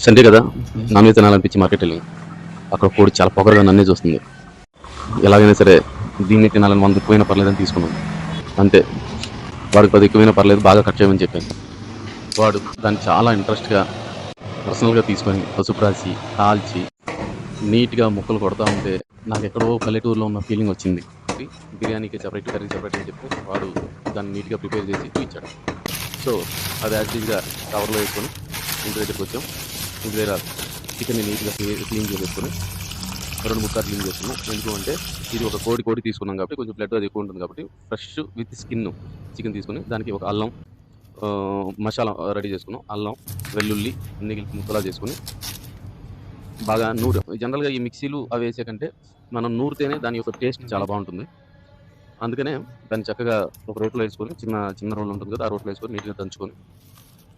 Sunday కదా non veg తినాలనిపించి market వెళ్ళి అక్కడ కోడి చాలా పొగరుగా నన్నే చూస్తుంది. ఎలాగైనా సరే దీన్ని తినాలని 100 ఎక్కువైనా పర్లేదని తీసుకున్నాను. అంతే, వాడికి 10 ఎక్కువైనా పర్లేదు, బాగా కట్ చేయమని చెప్పాను. వాడు దాన్ని చాలా ఇంట్రెస్ట్గా పర్సనల్గా తీసుకొని పసుపు రాసి కాల్చి నీట్గా ముక్కలు కొడతా ఉంటే నాకు ఎక్కడో పల్లెటూరులో ఉన్న ఫీలింగ్ వచ్చింది. బిర్యానీకి సెపరేట్, కర్రీ సెపరేట్ అని చెప్పి వాడు దాన్ని నీట్గా ప్రిపేర్ చేసి చూపించాడు. సో అది యాక్చువల్గా కవర్లో వేసుకొని ఇంటి దగ్గరికి వచ్చాం. ఇంటి దగ్గర చికెన్ని నీట్గా క్లీన్ చేసేసుకొని 2 ముక్కలు క్లీన్ చేసుకున్నాం. ఎందుకు అంటే ఇది ఒక కోడి తీసుకున్నాం కాబట్టి కొంచెం బ్లడ్ అది ఎక్కువ ఉంటుంది కాబట్టి ఫ్రెష్ విత్ స్కిన్ చికెన్ తీసుకుని దానికి ఒక అల్లం మసాలా రెడీ చేసుకున్నాం. అల్లం, వెల్లుల్లి అన్ని ముక్కలా చేసుకుని బాగా నూరు. జనరల్గా ఈ మిక్సీలు అవి వేసే కంటే మనం నూరితేనే దాని యొక్క టేస్ట్ చాలా బాగుంటుంది. అందుకనే దాన్ని చక్కగా ఒక రోట్లో వేసుకొని చిన్న రోల్ ఉంటుంది కదా, ఆ రోట్లో వేసుకొని నీట్గా దంచుకొని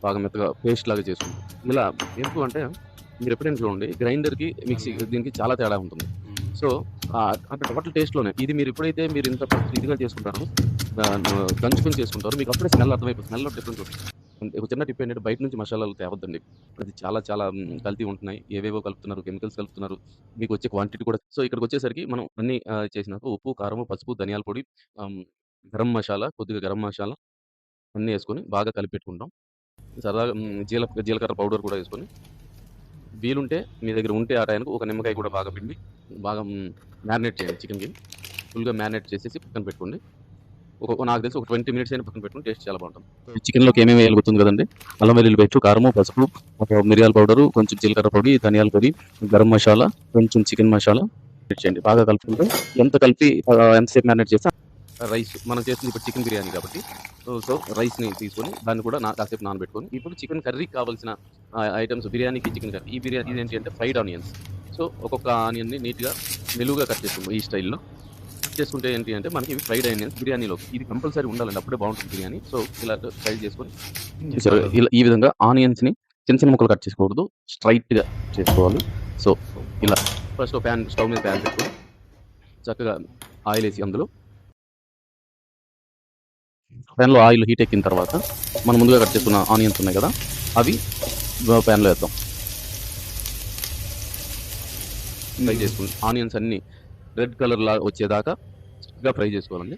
బాగా మెత్తగా పేస్ట్ లాగా చేసుకుంటాం. ఇలా ఎందుకు అంటే మీరు ఎప్పుడైనా చూడండి, గ్రైండర్కి మిక్సీ దీనికి చాలా తేడా ఉంటుంది. సో అంటే టోటల్ టేస్ట్లోనే ఇది మీరు ఎప్పుడైతే మీరు ఇంత ఇదిగా చేసుకుంటారో దంచుకొని చేసుకుంటారో మీకు అప్పుడే స్మెల్ అర్థమైపోతుంది. స్మెల్లో డిఫరెన్స్ వస్తుంది. ఒక చిన్న టిప్ ఏంటంటే బయట నుంచి మసాలాలు తేవద్దండి. అది చాలా చాలా కల్తీ ఉంటున్నాయి. ఏవేవో కలుపుతున్నారు, కెమికల్స్ కలుపుతున్నారు. మీకు వచ్చే క్వాంటిటీ కూడా. సో ఇక్కడికి వచ్చేసరికి మనం అన్ని చేసినాక ఉప్పు, కారము, పసుపు, ధనియాల పొడి, గరం మసాలా, కొద్దిగా గరం మసాలా అన్నీ వేసుకొని బాగా కలిపెట్టుకుంటాం. సరదాగా జీలకర్ర పౌడర్ కూడా వేసుకొని వీలుంటే మీ దగ్గర ఉంటే ఆ టైంకి ఒక నిమ్మకాయ కూడా బాగా పిండి బాగా మ్యారినేట్ చేయండి. చికెన్కి ఫుల్గా మ్యారినేట్ చేసేసి పక్కన పెట్టుకోండి. నాకు తెలిసి ఒక 20 మినిట్స్ అయినా పక్కన పెట్టుకుని టేస్ట్ చాలా బాగుంటుంది. చికెన్లోకి ఏమేమి వేయాలి గుర్తుంది కదండి. అల్లం వెల్లుల్లి పేస్ట్, కారము, పసుపు, మిరియాల పౌడరు, కొంచెం జీలకర్ర పొడి, ధనియాల పొడి, గరం మసాలా, కొంచెం చికెన్ మసాలా చేయండి. బాగా కలుపుకుంటే ఎంతసేపు మ్యారినేట్ చేస్తే రైస్ మనం చేస్తుంది ఇప్పుడు చికెన్ బిర్యానీ కాబట్టి సో రైస్ని తీసుకొని దాన్ని కూడా కాసేపు నానబెట్టుకొని ఇప్పుడు చికెన్ కర్రీకి కావాల్సిన ఐటమ్స్ బిర్యానీకి చికెన్ కర్రీ ఈ బిర్యానీ ఇదేంటి అంటే ఫ్రైడ్ ఆనియన్స్. సో ఒక్కొక్క ఆనియన్ని నీట్గా నిలువుగా కట్ చేసుకుంటాం. ఈ స్టైల్లో కట్ చేసుకుంటే ఏంటి అంటే మనకి ఫ్రైడ్ ఆనియన్స్ బిర్యానీలో ఇది కంపల్సరీ ఉండాలండి, అప్పుడే బాగుంటుంది బిర్యానీ. సో ఇలా ఫ్రై చేసుకొని ఇలా ఈ విధంగా ఆనియన్స్ని చిన్న చిన్న ముక్కలు కట్ చేసుకోకూడదు, స్ట్రైట్గా చేసుకోవాలి. సో ఇలా ఫస్ట్ స్టవ్ మీద ప్యాన్ పెట్టుకొని చక్కగా ఆయిల్ వేసి అందులో ప్యాన్లో ఆయిల్ హీట్ ఎక్కిన తర్వాత మనం ముందుగా కట్ చేసుకున్న ఆనియన్స్ ఉన్నాయి కదా, అవి ప్యాన్లో వేద్దాం. ఫ్రై చేసుకుని ఆనియన్స్ అన్ని రెడ్ కలర్ లా వచ్చేదాకా చక్కగా ఫ్రై చేసుకోవాలండి.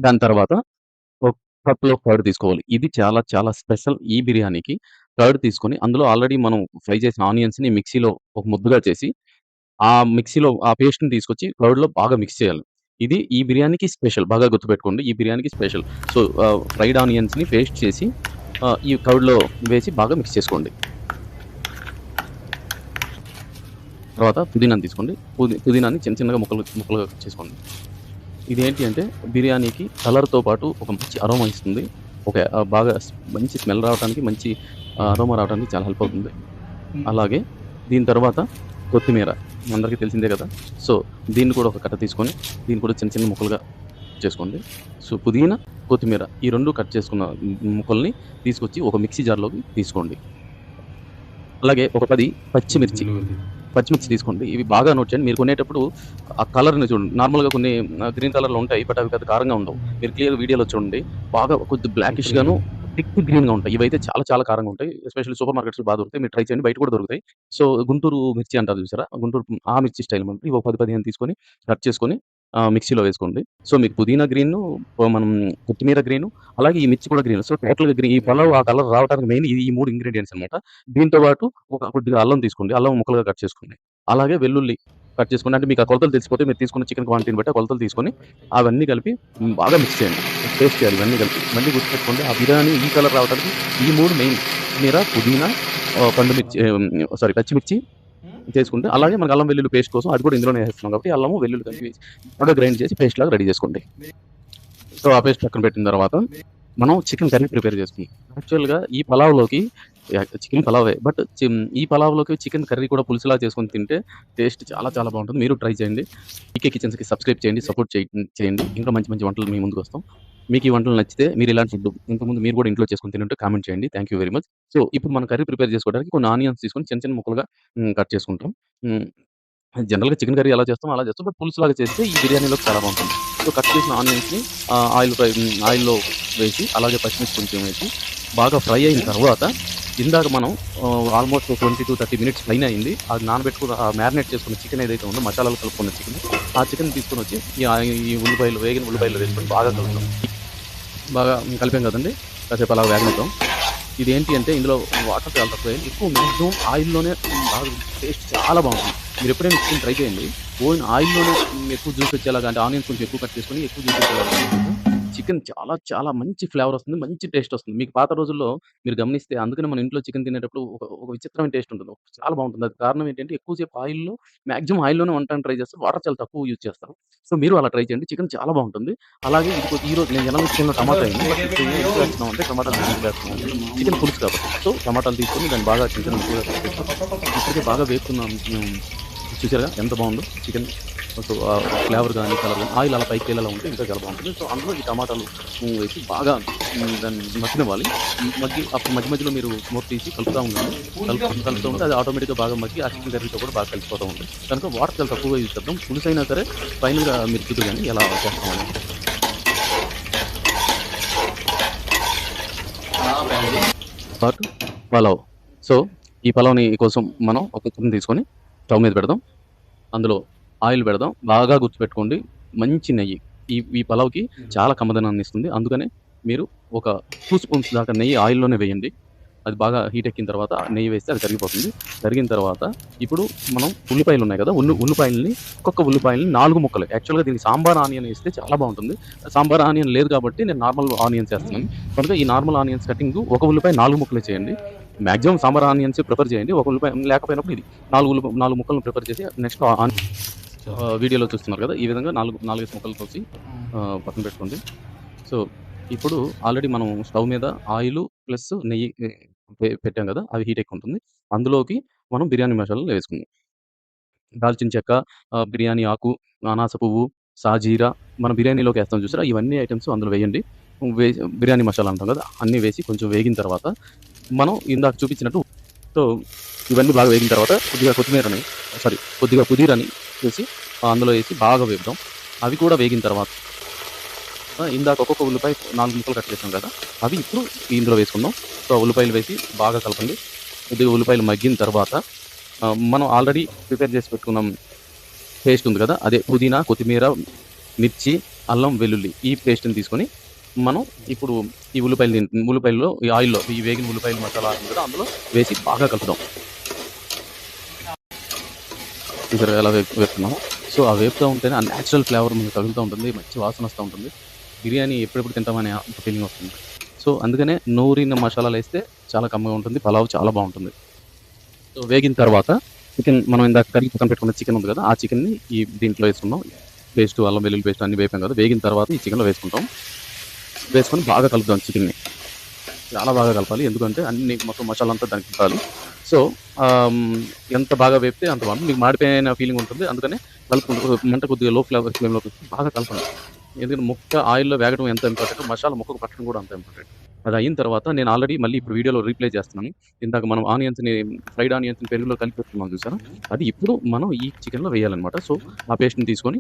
దాని తర్వాత ఒక కప్లో కర్డ్ తీసుకోవాలి. ఇది చాలా చాలా స్పెషల్ ఈ బిర్యానీకి. కర్డ్ తీసుకొని అందులో ఆల్రెడీ మనం ఫ్రై చేసిన ఆనియన్స్ని మిక్సీలో ఒక ముద్దగా చేసి ఆ మిక్సీలో ఆ పేస్ట్ని తీసుకొచ్చి కర్డ్లో బాగా మిక్స్ చేయాలి. ఇది ఈ బిర్యానీకి స్పెషల్, బాగా గుర్తుపెట్టుకోండి, ఈ బిర్యానీకి స్పెషల్. సో ఫ్రైడ్ ఆనియన్స్ని పేస్ట్ చేసి ఈ కర్డ్లో వేసి బాగా మిక్స్ చేసుకోండి. తర్వాత పుదీనాని తీసుకోండి. పుదీనాని చిన్న చిన్నగా ముక్కలుగా చేసుకోండి. ఇదేంటి అంటే బిర్యానీకి కలర్తో పాటు ఒక మంచి అరోమా ఇస్తుంది. ఒక బాగా మంచి స్మెల్ రావడానికి, మంచి అరోమా రావడానికి చాలా హెల్ప్ అవుతుంది. అలాగే దీని తర్వాత కొత్తిమీర అందరికీ తెలిసిందే కదా. సో దీన్ని కూడా ఒక కట్ట తీసుకొని దీన్ని కూడా చిన్న చిన్న ముక్కలుగా చేసుకోండి. సో పుదీనా, కొత్తిమీర ఈ 2 కట్ చేసుకున్న ముక్కల్ని తీసుకొచ్చి ఒక మిక్సీ జార్లోకి తీసుకోండి. అలాగే ఒక 10 పచ్చిమిర్చి తీసుకోండి. ఇవి బాగా నోట్ చేయండి. మీరు కొనేటప్పుడు ఆ కలర్ని చూడండి. నార్మల్గా కొన్ని గ్రీన్ కలర్లో ఉంటాయి, బట్ అవి పెద్ద కారంగా ఉండవు. మీరు క్లియర్ వీడియోలో చూడండి, బాగా కొద్ది బ్లాకిష్గాను థిక్ గ్రీన్గా ఉంటాయి. ఇవైతే చాలా చాలా కారంగా ఉంటాయి. ఎస్పెషల్లీ సూపర్ మార్కెట్స్లో బాగా దొరుకుతాయి. మీరు ట్రై చేయండి, బయట కూడా దొరుకుతాయి. సో గుంటూరు మిర్చి అంటారు చూసారా, గుంటూరు ఆ మిర్చి స్టైల్ మనకి ఒక 10-15 తీసుకొని కట్ చేసుకొని మిక్సీలో వేసుకోండి. సో మీకు పుదీనా గ్రీను, మనం కొత్తిమీర గ్రీను, అలాగే ఈ మిర్చి కూడా గ్రీన్. సో టోటల్గా గ్రీన్, ఈ పలావ్ ఆ కలర్ రావడానికి మెయిన్ ఈ 3 ఇంగ్రీడియంట్స్ అనమాట. దీంతో పాటు కొద్దిగా అల్లం తీసుకోండి, అల్లం ముక్కలుగా కట్ చేసుకోండి. అలాగే వెల్లుల్లి కట్ చేసుకోండి. అంటే మీకు ఆ కొలతలు తెలిసిపోతే మీరు తీసుకున్న చికెన్ క్వాంటిటీని బట్టి ఆ కొలతలు తీసుకొని అవన్నీ కలిపి బాగా మిక్స్ చేయండి, పేస్ట్ చేయాలి. ఇవన్నీ కలిపి మళ్ళీ గుర్తుపెట్టుకోండి, ఆ బిర్యానీ ఈ కలర్ రావడానికి ఈ 3 మెయిన్. కొత్తిమీర, పుదీనా, పచ్చిమిర్చి చేసుకుంటే, అలాగే మనకు అల్లం వెల్లుల్లి పేస్ట్ కోసం అది కూడా ఇందులోనే వేస్తున్నాం కాబట్టి అల్లము వెల్లుల్లి కలిపి బాగా గ్రైండ్ చేసి పేస్ట్ లాగా రెడీ చేసుకోండి. సో ఆ పేస్ట్ పక్కన పెట్టిన తర్వాత మనం చికెన్ కర్రీ ప్రిపేర్ చేసుకుంటాం. యాక్చువల్గా ఈ పలావ్లోకి చికెన్ పలావే, బట్ ఈ పలావ్లోకి చికెన్ కర్రీ కూడా పులుసులా చేసుకొని తింటే టేస్ట్ చాలా చాలా బాగుంటుంది. మీరు ట్రై చేయండి. పీకే కిచెన్స్కి సబ్స్క్రైబ్ చేయండి, సపోర్ట్ చేయండి. ఇంకా మంచి మంచి వంటలు మీ ముందుకు వస్తాం. మీకు ఈ వంటలు నచ్చితే మీరు ఇలాంటి ఫుడ్ ఇంతకుముందు మీరు కూడా ఇంట్లో చేసుకొని తింటే కామెంట్ చేయండి. Thank you very much. So ఇప్పుడు మనం కర్రీ ప్రిపేర్ చేసుకోవడానికి కొన్ని ఆనియన్స్ తీసుకొని చిన్న చిన్న ముక్కలుగా కట్ చేసుకుంటాం. జనరల్గా చికెన్ కర్రీ ఎలా చేస్తాం అలా చేస్తాం, బట్ పులుసులాగా చేస్తే ఈ బిర్యానీలో చాలా బాగుంటుంది. సో కట్ చేసిన ఆనియన్స్ని ఆయిల్లో వేసి, అలాగే పచ్చిమిర్చి కొంచెం వేసి బాగా ఫ్రై అయిన తర్వాత ఇందాక మనం ఆల్మోస్ట్ 20-30 మినిట్స్ పైన అయింది. అది నానబెట్టుకున్న మ్యారినేట్ చేసుకున్న చికెన్ ఏదైతే ఉందో మసాలాలు కలుపుకున్న చికెన్, ఆ చికెన్ తీసుకొనొచ్చి ఈ ఉల్లిపాయలు వేగిన ఉల్లిపాయలు వేసుకొని బాగా కలుపుతాం. బాగా కలిపాం కదండీ! కాసేపు అలా వేగనిద్దాం. ఇదేంటి అంటే ఇందులో వాటర్ చాలా తక్కువేయాలి. ఎక్కువ మాక్సిమం ఆయిల్‌లోనే బాగా టేస్ట్ చాలా బావుంటుంది. మీరెప్పుడైనా చికెన్ ట్రై చేయండి. ఓన్లీ ఆయిల్‌లోనే ఎక్కువ జ్యూస్ వచ్చేలాగా అంటే ఆనియన్స్ కొంచెం ఎక్కువ కట్ చేసుకొని ఎక్కువ జ్యూస్ వచ్చేలాగా చేసుకుంటే చికెన్ చాలా చాలా మంచి ఫ్లేవర్ వస్తుంది. మంచి టేస్ట్ వస్తుంది. మీకు పాత రోజుల్లో మీరు గమనిస్తే అందుకనే మన ఇంట్లో చికెన్ తినేటప్పుడు ఒక విచిత్రమైన టేస్ట్ ఉంటుంది. చాలా బావుంటుంది. అది కారణం ఏంటంటే ఎక్కువ సేపు ఆయిల్‌లో మాక్సిమం ఆయిల్‌లోనే వండటానికి ట్రై చేస్తారు. వాటర్ చాలా తక్కువ యూజ్ చేస్తారు. సో, మీరు అలా ట్రై చేయండి. చికెన్ చాలా బావుంటుంది. అలాగే ఈరోజు నేను ఎలాగో చికెన్‌లో టమాటా ఎయను. బట్ ఇప్పుడు ఎందుకు వేస్తున్నామంటే టమాటాలు ఎందుకు వేస్తున్నామంటే చికెన్ పులుసు కాబట్టి. సో, టమాటాలు తీసుకొని దాన్ని బాగా చిన్న చిన్న ముక్కలుగా కట్ చేసుకొని ఇప్పటికే బాగా వేపుకున్నాం. చూసారుగా ఎంత బావుందో చికెన్. సో, ఫ్లేవర్ గాని, కలర్ గాని ఆయిల్ అలా పైకి తేలేలా ఉంటే ఇంకా చాలా బావుంటుంది. సో, అందులో ఈ టమాటాలు వేసి బాగా దాన్ని మగ్గనివ్వాలి. మగ్గి అప్పుడు మధ్య మధ్యలో మీరు మూత తీసి కలుపుతా ఉండాలి. కలుపుతూ ఉంటే అది ఆటోమేటిక్‌గా బాగా మగ్గి ఆ చికెన్ కర్రీతో కూడా బాగా కలిసిపోతూ ఉంటుంది. కనుక వాటర్ చాలా తక్కువగా యూజ్ చేద్దాం. పులుసైనా సరే ఫైనల్‌గా మీరు చూదురు గానీ ఎలా చేస్తామని. పాటు పలావ్. సో, ఈ పలావ్‌ని కోసం మనం ఒక చికెన్ తీసుకొని స్టవ్ మీద పెడదాం. అందులో ఆయిల్ పెడదాం. బాగా గుర్తుపెట్టుకోండి మంచి నెయ్యి. ఈ పలావ్‌కి చాలా కమ్మదనాన్నిస్తుంది. అందుకనే మీరు ఒక 2 స్పూన్స్ దాకా నెయ్యి ఆయిల్‌లోనే వేయండి. అది బాగా హీట్ ఎక్కిన తర్వాత నెయ్యి వేస్తే అది కరిగిపోతుంది. కరిగిన తర్వాత ఇప్పుడు మనం ఉల్లిపాయలున్నాయి కదా! ఉల్లిపాయలని ఒక్కొక్క ఉల్లిపాయలని 4 ముక్కలు యాక్చువల్‌గా దీనికి సాంబార్ ఆనియన్ ఏస్తే చాలా బావుంటుంది. సాంబార్ ఆనియన్ లేదు కాబట్టి నేను నార్మల్ ఆనియన్స్ ఏస్తున్నాను. కనుక ఈ నార్మల్ ఆనియన్స్ కటింగు ఒక ఉల్లిపాయ 4 ముక్కలే చేయండి. మాక్సిమం సాంబార్ ఆనియన్స్ ప్రిఫర్ చేయండి. ఒక ఉల్లిపాయ లేకపోయినప్పుడు ఇది 4 ముక్కలను ప్రిఫర్ చేసి నెక్స్ట్ వీడియోలో చూస్తున్నారు కదా! ఈ విధంగా 4 ముక్కలు కోసి పక్కన పెట్టుకోండి. సో, ఇప్పుడు ఆల్రెడీ మనం స్టవ్ మీద ఆయిలు ప్లస్ నెయ్యి పెట్టాం కదా! అవి హీట్ ఎక్కువుంటుంది. అందులోకి మనం బిర్యానీ మసాలాలు వేసుకుందాం. దాల్చిన చెక్క, బిర్యానీ ఆకు, అనాస పువ్వు, సాజీరా మనం బిర్యానీలోకి ఏస్తాం చూసారా? ఇవన్నీ ఐటెమ్స్ అందులో వేయండి. బిర్యానీ మసాలా అంటాం కదా! అన్నీ వేసి కొంచెం వేగిన తర్వాత మనం ఇందాక చూపించినట్టు సో, ఇవన్నీ బాగా వేగిన తర్వాత కొద్దిగా పుదీనాని వేసి అందులో ఏసి బాగా వేపుదాం. అవి కూడా వేగిన తర్వాత ఇందాక ఒక్కొక్క ఉల్లిపాయ 4 ముక్కలు కట్ చేసాం కదా! అవి ఇప్పుడు ఇందులో వేసుకుందాం. సో, ఉల్లిపాయలు వేసి బాగా కలపండి. కొద్దిగా ఉల్లిపాయలు మగ్గిన తర్వాత మనం ఆల్రెడీ ప్రిపేర్ చేసి పెట్టుకున్నాం పేస్ట్ ఉంది కదా! అదే పుదీనా, కొత్తిమీర, మిర్చి, అల్లం, వెల్లుల్లి ఈ పేస్ట్‌ని తీసుకొని మనం ఇప్పుడు ఈ ఉల్లిపాయల్లో ఈ ఆయిల్‌లో ఈ వేగిన ఉల్లిపాయలు మసాలా ఉంది కదా! అందులో వేసి బాగా కలుపుదాం. చూసారా ఎలా వేపుతున్నామో? సో, ఆ వేపుతా ఉంటేనే ఆ నేచురల్ ఫ్లేవర్ మనకు తగులుతూ ఉంటుంది. మంచి వాసన వస్తా ఉంటుంది. బిర్యానీ ఎప్పుడెప్పుడు తింటామనే అంత ఫీలింగ్ వస్తుంది. సో, అందుకనే నూరిన మసాలాలేస్తే చాలా కమ్మగా ఉంటుంది. పలావ్ చాలా బావుంటుంది. సో, వేగిన తర్వాత మనం ఇందాక కడిగి పక్కన పెట్టుకున్న చికెన్ ఉంది కదా! ఆ చికెన్‌ని దీంట్లో వేసుకుందాం. పేస్టు, అల్లం వెల్లుల్లి పేస్ట్ అన్నీ వేపాం కదా! వేగిన తర్వాత ఈ చికెన్‌లో వేసుకుంటాం. వేసుకొని బాగా కలుపుదాం చికెన్‌ని. చాలా బాగా కలపాలి. ఎందుకంటే అన్ని మొత్తం మసాలా అంతా దానికి పట్టాలి. సో, ఎంత బాగా వేపితే అంత బాగుంటుంది. మీకు మాడిపోయిన ఫీలింగ్ ఉంటుంది. అందుకనే కలుపుకుంటూ మంట కొద్దిగా లో ఫ్లేమ్‌లో పెట్టి బాగా కలపండి. ఎందుకంటే ముక్క ఆయిల్‌లో వేగడం ఎంత ఇంపార్టెంటో మసాలా ముక్కకు పట్టడం కూడా అంత ఇంపార్టెంట్. అది అయిన తర్వాత నేను ఆల్రెడీ మళ్ళీ ఇప్పుడు వీడియోలో రీప్లే చేస్తున్నాను. ఇందాక మనం ఫ్రైడ్ ఆనియన్స్‌ని పెరుగులో కలిపి పెట్టుకున్నాం చూసారా? అది ఇప్పుడు మనం ఈ చికెన్‌లో వేయాలన్నమాట. సో, ఆ పేస్ట్‌ని తీసుకొని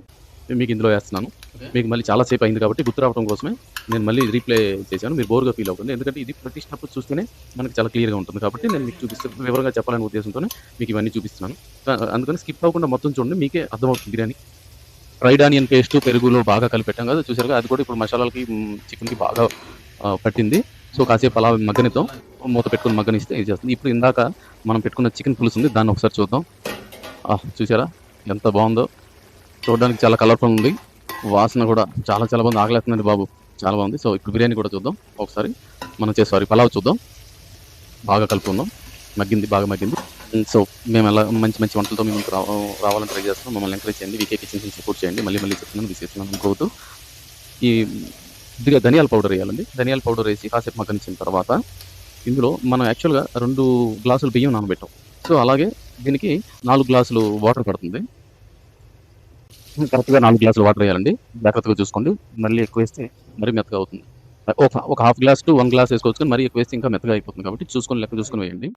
మీకు ఇందులో వేస్తున్నాను. మీకు మళ్ళీ చాలా సేపు అయింది కాబట్టి గుర్తు రావడం కోసమే నేను మళ్ళీ రీప్లే చేశాను. మీరు బోర్‌గా ఫీల్ అవ్వకండి. ఎందుకంటే ఇది ప్రతిష్ఠించినప్పుడు చూస్తేనే మనకి చాలా క్లియర్‌గా ఉంటుంది కాబట్టి నేను మీకు వివరంగా చెప్పాలనే ఉద్దేశంతోనే మీకు ఇవన్నీ చూపిస్తున్నాను. అందుకని స్కిప్ అవ్వకుండా మొత్తం చూడండి. మీకే అర్థమవుతుంది బిర్యానీ. ఫ్రైడ్ ఆనియన్ పేస్టు పెరుగులో బాగా కలిపెట్టాం కదా! చూసారుగా అది కూడా ఇప్పుడు మసాలాలకి చికెన్‌కి బాగా పట్టింది. సో, కాసేపు అలా మగ్గనిద్దాం. మూత పెట్టుకొని మగ్గనిస్తే ఇది చేస్తుంది. ఇప్పుడు ఇందాక మనం పెట్టుకున్న చికెన్ పులుసు ఉంది. దాన్ని ఒకసారి చూద్దాం. చూసారా ఎంత బావుందో? చూడడానికి చాలా కలర్‌ఫుల్ ఉంది. వాసన కూడా చాలా చాలా బాగుంది. ఆకలేస్తుందండి బాబు. చాలా బాగుంది. సో, ఇప్పుడు బిర్యానీ కూడా చూద్దాం ఒకసారి. పలావ్ చూద్దాం. బాగా కలుపుకుందాం. బాగా మగ్గింది. సో, మేము ఎలా మంచి మంచి వంటలతో మీ ముందుకు రావాలని ట్రై చేస్తున్నాం. మమ్మల్ని ఎంకరేజ్ చేయండి. వీకే కిచెన్స్‌ని సపోర్ట్ చేయండి. మళ్ళీ మళ్ళీ చెప్తున్నాను విసిగిస్తున్నాను అనుకోవద్దు. ఈ కొద్దిగా ధనియాల పౌడర్ ఎయాలండి. ధనియాల పౌడర్ ఏసి కాసేపు మగ్గనిచ్చిన తర్వాత ఇందులో మనం యాక్చువల్‌గా 2 గ్లాసులు బియ్యం నానబెట్టాం. సో, అలాగే దీనికి 4 గ్లాసులు వాటర్ పడుతుంది. కరెక్ట్‌గా 4 గ్లాసులు వాటర్ ఎయాలండి. జాగ్రత్తగా చూసుకోండి. మళ్ళీ ఎక్కువేస్తే మరీ మెత్తగా అవుతుంది. ఒక హాఫ్ గ్లాస్ టు 1 గ్లాస్ ఏసుకోవచ్చు కానీ మరీ ఎక్కువేస్తే ఇంకా మెత్తగా అయిపోతుంది కాబట్టి లెక్క చూసుకొని వేయండి.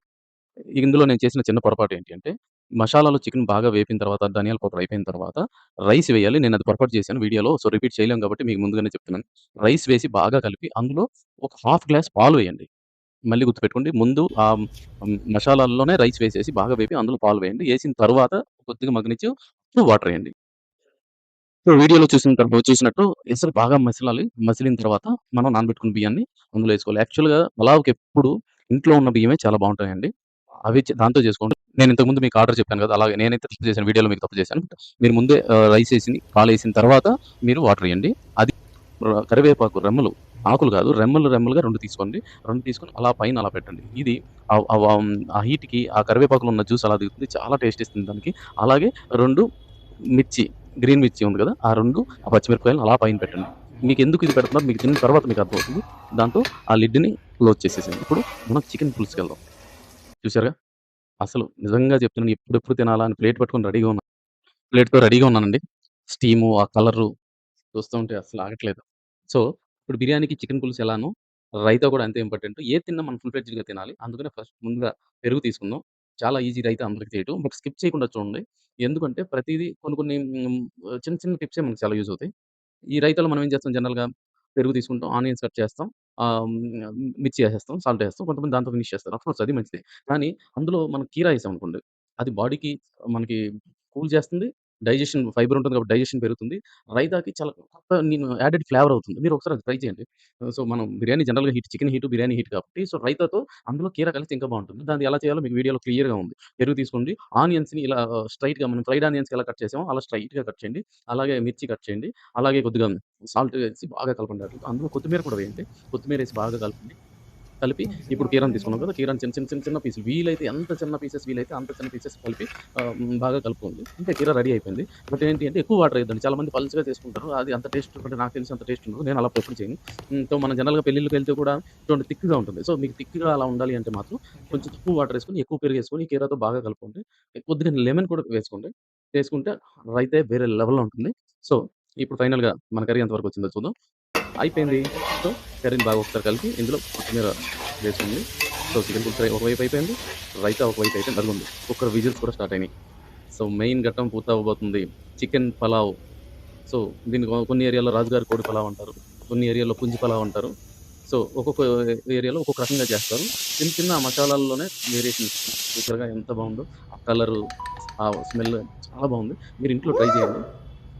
ఇందులో నేను చేసిన చిన్న పొరపాటు ఏంటి అంటే మసాలాలో చికెన్ బాగా వేపిన తర్వాత ధనియాల పౌడర్ అయిపోయిన తర్వాత రైస్ వేయాలి. నేను అది పొరపాటు చేశాను వీడియోలో. సో, రిపీట్ చేయలేం కాబట్టి మీకు ముందుగానే చెప్తున్నాను. రైస్ వేసి బాగా కలిపి అందులో ఒక హాఫ్ గ్లాస్ పాలు వేయండి. మళ్ళీ గుర్తుపెట్టుకోండి. ముందు మసాలాల్లోనే రైస్ వేసేసి బాగా వేపి అందులో పాలు వేయండి. ఏసిన తరువాత కొద్దిగా మగ్గనిచ్చి అప్పుడు వాటర్ ఎయండి. సో, వీడియోలో చూసినట్టు ఎసరు బాగా మసలాలి. మసిలిన తర్వాత మనం నానబెట్టుకున్న బియ్యాన్ని అందులో ఏసుకోవాలి. యాక్చువల్‌గా పలావ్‌కెప్పుడు ఇంట్లో ఉన్న బియ్యమే చాలా బావుంటాయండి. అవి దాంతో చేసుకోండి. నేను ఇంతకుముందు మీకు ఆర్డర్ చెప్పాను కదా! అలాగే నేనైతే తప్పు చేశాను. వీడియోలో మీకు తప్పు చేశాను. మీరు ముందే రైస్ ఏసి పాలేసిన తర్వాత మీరు వాటర్ ఎయండి. అది కరివేపాకు రెమ్మలు, ఆకులు కాదు రెమ్మలుగా 2 తీసుకోండి. 2 తీసుకొని అలా పైన అలా పెట్టండి. ఇది ఆ హీట్‌కి ఆ కరివేపాకులో ఉన్న జ్యూస్ అలా దిగుతుంది. చాలా టేస్ట్ ఇస్తుంది దానికి. అలాగే 2 మిర్చి, గ్రీన్ మిర్చి ఉంది కదా! ఆ 2 పచ్చిమిరపకాయలను అలా పైన పెట్టండి. మీకెందుకు ఇది పెడుతున్నారో మీకు తిన్న తర్వాత మీకు అర్థమవుతుంది. దాంతో ఆ లిడ్‌ని క్లోజ్ చేసేసేయండి. ఇప్పుడు మనం చికెన్ పులుసుకెళ్దాం. చూసారుగా? అసలు నిజంగా చెప్తున్నాను ఎప్పుడెప్పుడు తినాలా అని ప్లేట్ పట్టుకొని రెడీగా ఉన్నాను. ప్లేట్‌తో రెడీగా ఉన్నానండి. స్టీము, ఆ కలరు చూస్తుంటే అస్సలు ఆగట్లేదు. సో, ఇప్పుడు బిర్యానీకి చికెన్ పులుసు ఎలానో, రైతా కూడా అంతే ఇంపార్టెంట్. ఏది తిన్నా మనం ఫుల్ ఫ్లెడ్జ్డ్‌గా తినాలి. అందుకనే ఫస్ట్ ముందుగా పెరుగు తీసుకుందాం. చాలా ఈజీ రైతా అందరికి చేయటం. బట్ స్కిప్ చేయకుండా చూడండి. ఎందుకంటే ప్రతీదీ కొన్ని కొన్ని చిన్న చిన్న టిప్సే మనకు చాలా యూజ్ అవుతాయి. ఈ రైతాలో మనం ఏం చేస్తాం జనరల్‌గా పెరుగు తీసుకుంటాం, ఆనియన్స్ కట్ చేస్తాం, మిర్చి ఏసేస్తాం, సాల్ట్ ఏస్తాం. కొంతమంది దాంతో ఫినిష్ చేస్తారు. అఫ్‌కోర్స్ అది మంచిదే. కానీ అందులో మనం కీరా ఏసామనుకోండి, అది బాడీకి మనకి కూల్ చేస్తుంది. డైజెషన్ ఫైబర్ ఉంటుంది కాబట్టి డైజెషన్ పెరుగుతుంది. రైతాకి చాలా కొత్త యాడెడ్ ఫ్లేవర్ అవుతుంది. మీరు ఒకసారి అది ట్రై చేయండి. సో, మనం బిర్యానీ జనరల్‌గా heat chicken heat, biryani heat కాబట్టి సో, రైతాతో అందులో కీరా కలిస్తే ఇంకా బావుంటుంది. దాన్ని ఎలా చేయాలో మీకు వీడియోలో క్లియర్‌గా ఉంది. పెరుగు తీసుకోండి. ఆనియన్స్‌ని ఇలా స్ట్రెయిట్‌గా మనం ఫ్రైడ్ ఆనియన్స్‌కి ఎలా కట్ చేసామో అలా స్ట్రెయిట్‌గా కట్ చేయండి. అలాగే మిర్చి కట్ చేయండి. అలాగే కొద్దిగా సాల్ట్ వేసి బాగా కలపండి వాటిలో. అందులో కొత్తిమీర కూడా వేయండి. కొత్తిమీరేసి బాగా కలపండి. కలిపి ఇప్పుడు కీరాని తీసుకున్నాం కదా! కీరాని చిన్న పీసులు వీలైతే ఎంత చిన్న పీసెస్ వీలైతే అంత చిన్న పీసెస్ కలిపి బాగా కలుపుకోండి. ఇంకా కీరా రెడీ అయిపోయింది. బట్ ఏంటి అంటే ఎక్కువ వాటర్ ఎయొద్దండి. చాలామంది పల్చగా చేసుకుంటారు. అది అంత టేస్ట్ అంటే నాకు తెలిసి అంత టేస్ట్ ఉండదు. నేను అలా ఎప్పుడు చేయను. సో, మనం జనరల్‌గా పెళ్ళిళ్ళకెళ్తే కూడా చూడండి థిక్‌గా ఉంటుంది. సో, మీకు థిక్‌గా అలా ఉండాలి అంటే మాత్రం కొంచెం తక్కువ వాటర్ ఏసుకొని, ఎక్కువ పెరుగేసుకొని కీరాతో బాగా కలుపుకోండి. కొద్దిగా లెమన్ కూడా వేసుకోండి. వేసుకుంటే రైతే వేరే లెవెల్‌లో ఉంటుంది. సో, ఇప్పుడు ఫైనల్‌గా మన కర్రీ ఎంతవరకు వచ్చిందో చూద్దాం. అయిపోయింది. సో, కర్రీని బాగా ఒకసారి కలిపి ఇందులో కొత్తిమీర వేసుకోండి. సో, చికెన్ పులుసు ఒకవైపు అయిపోయింది. రైతా ఒకవైపు అయిపోయింది. అదిగోండి కుక్కర్ విజిల్స్ కూడా స్టార్ట్ అయినాయి. సో, మెయిన్ ఘట్టం పూర్తవ్వబోతుంది. చికెన్ పలావ్. సో, దీన్ని కొన్ని ఏరియాలో రాజుగారి కోడి పలావ్ అంటారు. కొన్ని ఏరియాలో పుంజి పలావ్ అంటారు. సో, ఒక్కొక్క ఏరియాలో ఒక్కొక్క రకంగా చేస్తారు. చిన్న చిన్న మసాలాల్లోనే వేరియేషన్స్ చూసారుగా ఎంత బావుందో. ఆ కలరు, ఆ స్మెల్ చాలా బావుంది. మీరు ఇంట్లో ట్రై చేయండి.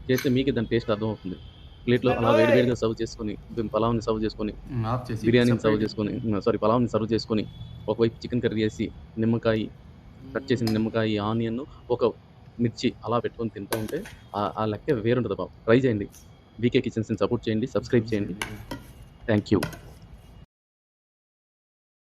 చేస్తే మీకే దాని టేస్ట్ అర్థమవుతుంది. ప్లేట్‌లో అలా వేడి వేడిగా సర్వ్ చేసుకొని, పలావ్‌ని సర్వ్ చేసుకొని, ఆఫ్ చేసి బిర్యానీని సర్వ్ సెపరేట్. చేసుకొని పలావ్‌ని సర్వ్ చేసుకొని, ఒకవైపు చికెన్ కర్రీ ఏసి, నిమ్మకాయి, కట్ చేసిన నిమ్మకాయి, ఆనియన్, ఒక మిర్చి అలా పెట్టుకొని తింటూ ఉంటే ఆ లెక్కే వేరుంటది బాబు. ట్రై చేయండి. వీకే కిచెన్స్‌ని సపోర్ట్ చేయండి. సబ్స్క్రైబ్ చేయండి. Thank you.